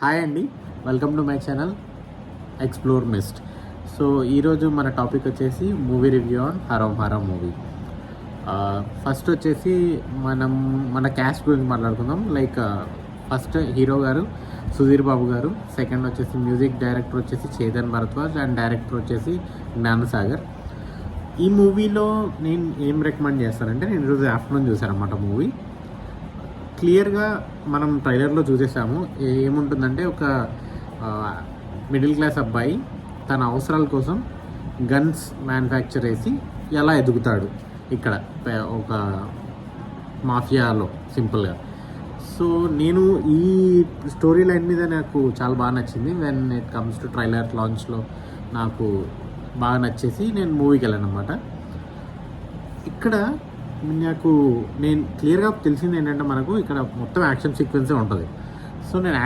Hi అండి, welcome to my channel explore mist. So ఈరోజు మన టాపిక్ వచ్చేసి movie review on Haram movie. First వచ్చేసి మన క్యాస్ట్ గురించి మాట్లాడుకుందాం. ఫస్ట్ హీరో గారు సుధీర్ బాబు గారు, సెకండ్ వచ్చేసి మ్యూజిక్ డైరెక్టర్ వచ్చేసి చేతన్ భరద్వాజ్ అండ్ డైరెక్టర్ వచ్చేసి జ్ఞానసాగర్. ఈ మూవీలో నేను ఏం రికమెండ్ చేస్తానంటే, నేను ఈరోజు ఆఫ్టర్నూన్ చూశాను అన్నమాట మూవీ. క్లియర్గా మనం ట్రైలర్లో చూసేసాము. ఏముంటుందంటే, ఒక మిడిల్ క్లాస్ అబ్బాయి తన అవసరాల కోసం గన్స్ మ్యానుఫ్యాక్చర్ చేసి ఎలా ఎదుగుతాడు ఇక్కడ ఒక మాఫియాలో సింపుల్గా. సో నేను ఈ స్టోరీ లైన్ మీద నాకు చాలా బాగా నచ్చింది. When it comes to trailer లాంచ్లో నాకు బాగా నచ్చేసి నేను మూవీకి వెళ్ళాను అనమాట. ఇక్కడ నేను క్లియర్గా తెలిసింది ఏంటంటే, మనకు ఇక్కడ మొత్తం యాక్షన్ సీక్వెన్సే ఉంటుంది. సో నేను